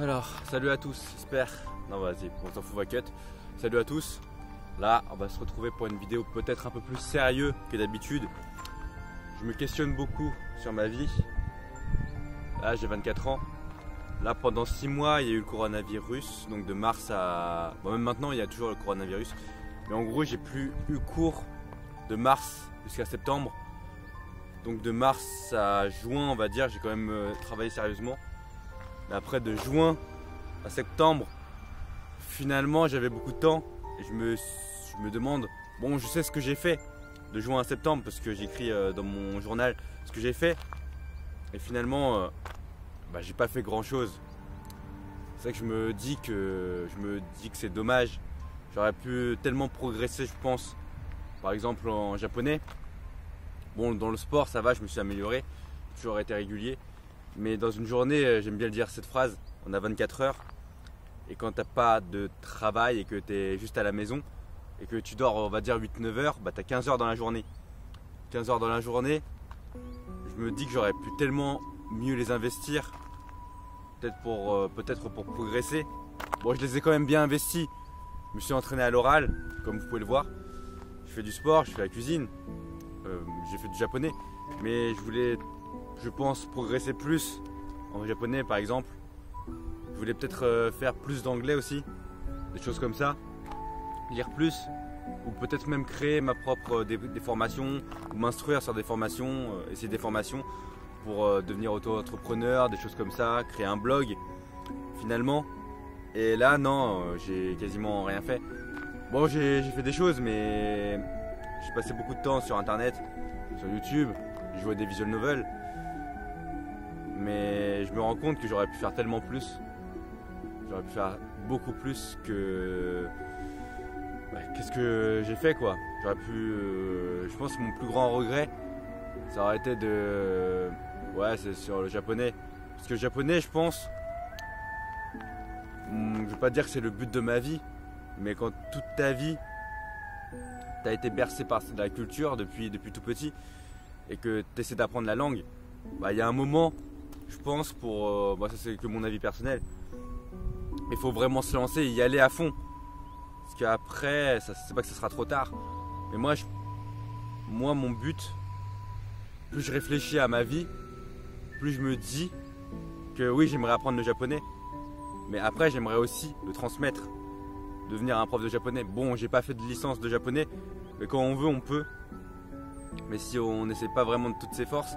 Alors, salut à tous, j'espère. Non, vas-y, on s'en fout, va cut. Salut à tous. Là, on va se retrouver pour une vidéo peut-être un peu plus sérieuse que d'habitude. Je me questionne beaucoup sur ma vie. Là, j'ai 24 ans. Là, pendant 6 mois, il y a eu le coronavirus. Donc de mars à... Bon, même maintenant, il y a toujours le coronavirus. Mais en gros, j'ai plus eu cours de mars jusqu'à septembre. Donc de mars à juin, on va dire, j'ai quand même travaillé sérieusement. Mais après, de juin à septembre, finalement, j'avais beaucoup de temps. Et je me demande, bon, je sais ce que j'ai fait de juin à septembre parce que j'écris dans mon journal ce que j'ai fait. Et finalement, j'ai pas fait grand chose. C'est ça que je me dis que c'est dommage. J'aurais pu tellement progresser, je pense. Par exemple en japonais. Bon, dans le sport, ça va, je me suis amélioré. J'ai toujours été régulier. Mais dans une journée, j'aime bien le dire cette phrase, on a 24 heures. Et quand t'as pas de travail et que tu es juste à la maison et que tu dors, on va dire 8-9 heures, tu as 15 heures dans la journée. 15 heures dans la journée, je me dis que j'aurais pu tellement mieux les investir. Peut-être pour progresser. Bon, je les ai quand même bien investis. Je me suis entraîné à l'oral, comme vous pouvez le voir. Je fais du sport, je fais la cuisine. J'ai fait du japonais. Mais je voulais, je pense, progresser plus en japonais par exemple. Je voulais peut-être faire plus d'anglais aussi. Des choses comme ça. Lire plus. Ou peut-être même créer ma propre des formations. Ou m'instruire sur des formations. Essayer des formations pour devenir auto-entrepreneur. Des choses comme ça. Créer un blog. Finalement. Et là non, j'ai quasiment rien fait. Bon, j'ai fait des choses mais j'ai passé beaucoup de temps sur internet, sur YouTube, j'ai joué à des visual novels. Mais je me rends compte que j'aurais pu faire tellement plus. J'aurais pu faire beaucoup plus que... qu'est-ce que j'ai fait quoi. J'aurais pu... je pense que mon plus grand regret, ça aurait été de... Ouais, c'est sur le japonais. Parce que le japonais, je pense... Je veux pas dire que c'est le but de ma vie, mais quand toute ta vie tu as été bercé par la culture depuis tout petit et que tu essaies d'apprendre la langue, il y a un moment, je pense, pour ça c'est que mon avis personnel, il faut vraiment se lancer et y aller à fond. Parce qu'après, c'est pas que ce sera trop tard, mais moi mon but, plus je réfléchis à ma vie, plus je me dis que oui, j'aimerais apprendre le japonais. Mais après, j'aimerais aussi le transmettre, devenir un prof de japonais. Bon, j'ai pas fait de licence de japonais, mais quand on veut, on peut. Mais si on n'essaie pas vraiment de toutes ses forces,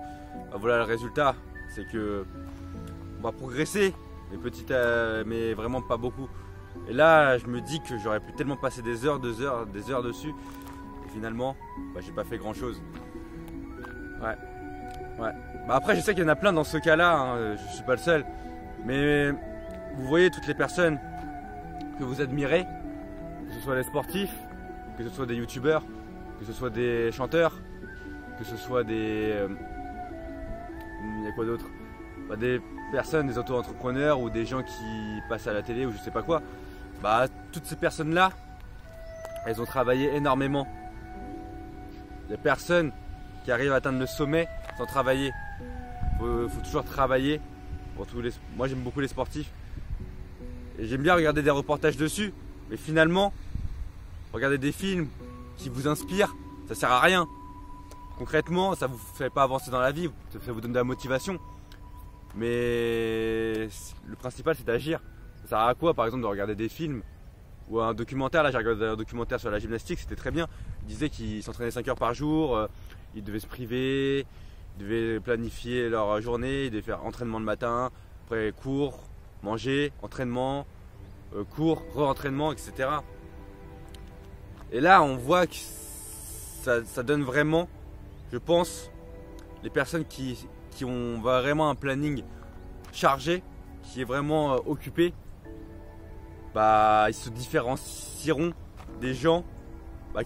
voilà le résultat. C'est que on va progresser, mais vraiment pas beaucoup. Et là, je me dis que j'aurais pu tellement passer des heures dessus. Et finalement, j'ai pas fait grand chose. Ouais. Après, je sais qu'il y en a plein dans ce cas-là, hein, je suis pas le seul. Mais vous voyez toutes les personnes que vous admirez, que ce soit les sportifs, que ce soit des youtubeurs, que ce soit des chanteurs, que ce soit des... il y a quoi d'autre, des personnes, des auto-entrepreneurs ou des gens qui passent à la télé ou je sais pas quoi. Toutes ces personnes-là, elles ont travaillé énormément. Les personnes qui arrivent à atteindre le sommet sans travailler. Faut toujours travailler. Moi j'aime beaucoup les sportifs. Et j'aime bien regarder des reportages dessus, mais finalement, regarder des films qui vous inspirent, ça sert à rien. Concrètement, ça vous fait pas avancer dans la vie, ça vous donne de la motivation. Mais le principal, c'est d'agir. Ça sert à quoi, par exemple, de regarder des films ou un documentaire? Là, j'ai regardé un documentaire sur la gymnastique, c'était très bien. Il disait qu'ils s'entraînaient 5 heures par jour, ils devaient se priver, ils devaient planifier leur journée, ils devaient faire entraînement le matin, après cours, manger, entraînement, cours, re-entraînement, etc. Et là, on voit que ça donne vraiment, je pense, les personnes qui ont vraiment un planning chargé, qui est vraiment occupé, ils se différencieront des gens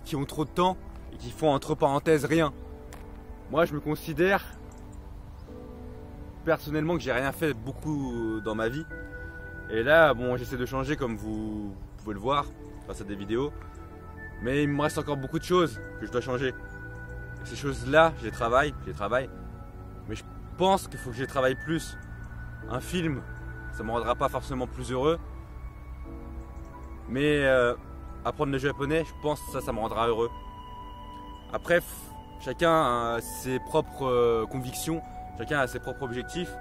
qui ont trop de temps et qui font entre parenthèses rien. Moi, je me considère personnellement que j'ai rien fait beaucoup dans ma vie. Et là, j'essaie de changer comme vous pouvez le voir grâce à des vidéos. Mais il me reste encore beaucoup de choses que je dois changer. Et ces choses-là, je les travaille. Mais je pense qu'il faut que je les travaille plus. Un film, ça ne me rendra pas forcément plus heureux. Mais apprendre le japonais, je pense que ça me rendra heureux. Après, chacun a ses propres convictions, chacun a ses propres objectifs.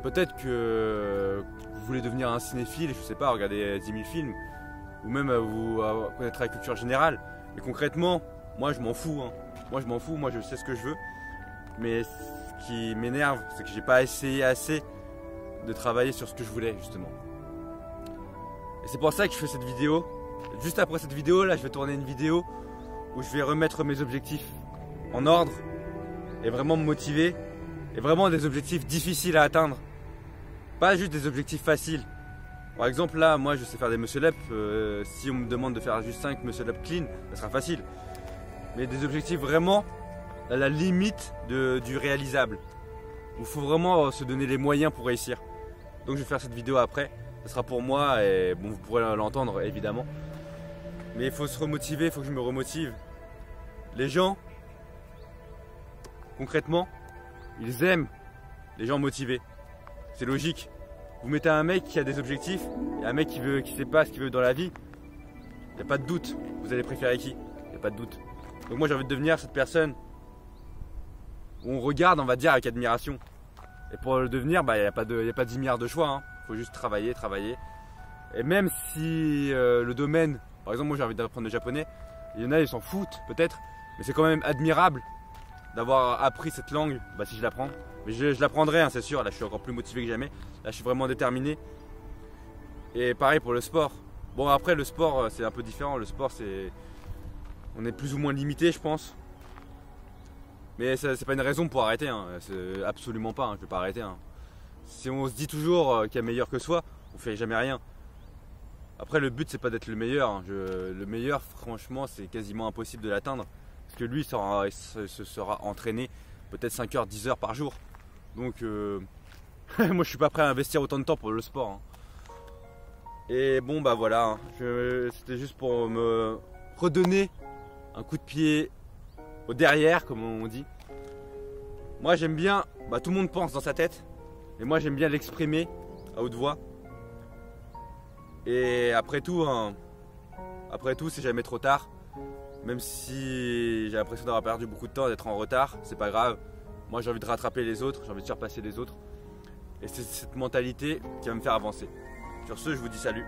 Peut-être que vous voulez devenir un cinéphile, je sais pas, regarder 10 000 films, ou même vous connaître la culture générale. Mais concrètement, moi je m'en fous. Moi je sais ce que je veux. Mais ce qui m'énerve, c'est que j'ai pas essayé assez de travailler sur ce que je voulais justement. Et c'est pour ça que je fais cette vidéo. Juste après cette vidéo là, je vais tourner une vidéo où je vais remettre mes objectifs en ordre et vraiment me motiver. Et vraiment des objectifs difficiles à atteindre. Pas juste des objectifs faciles. Par exemple là, moi je sais faire des muscle-up. Si on me demande de faire juste 5 muscle-up clean, ça sera facile. Mais des objectifs vraiment à la limite du réalisable. Il faut vraiment se donner les moyens pour réussir. Donc je vais faire cette vidéo après. Ça sera pour moi et bon, vous pourrez l'entendre évidemment. Mais il faut se remotiver, il faut que je me remotive. Les gens, concrètement, ils aiment les gens motivés. C'est logique. Vous mettez un mec qui a des objectifs et un mec qui sait pas ce qu'il veut dans la vie. Il n'y a pas de doute. Vous allez préférer qui? Il n'y a pas de doute. Donc moi j'ai envie de devenir cette personne où on regarde, on va dire, avec admiration. Et pour le devenir, il n'y a pas 10 milliards de choix. Il faut juste travailler. Et même si le domaine, par exemple moi j'ai envie d'apprendre le japonais, il y en a ils s'en foutent peut-être, mais c'est quand même admirable d'avoir appris cette langue, si je l'apprends. Mais je l'apprendrai, c'est sûr, là je suis encore plus motivé que jamais, là je suis vraiment déterminé. Et pareil pour le sport. Bon après le sport c'est un peu différent, le sport on est plus ou moins limité je pense. Mais c'est pas une raison pour arrêter, c'est absolument pas, je vais pas arrêter. Si on se dit toujours qu'il y a meilleur que soi, on fait jamais rien. Après le but c'est pas d'être le meilleur, le meilleur franchement c'est quasiment impossible de l'atteindre. Parce que lui il se sera entraîné peut-être 5 heures, 10 heures par jour. Donc moi je suis pas prêt à investir autant de temps pour le sport. Et bon voilà, c'était juste pour me redonner un coup de pied au derrière comme on dit. Moi j'aime bien, tout le monde pense dans sa tête, mais moi j'aime bien l'exprimer à haute voix. Et après tout c'est jamais trop tard. Même si j'ai l'impression d'avoir perdu beaucoup de temps, d'être en retard, c'est pas grave. Moi j'ai envie de rattraper les autres, j'ai envie de surpasser les autres. Et c'est cette mentalité qui va me faire avancer. Sur ce, je vous dis salut.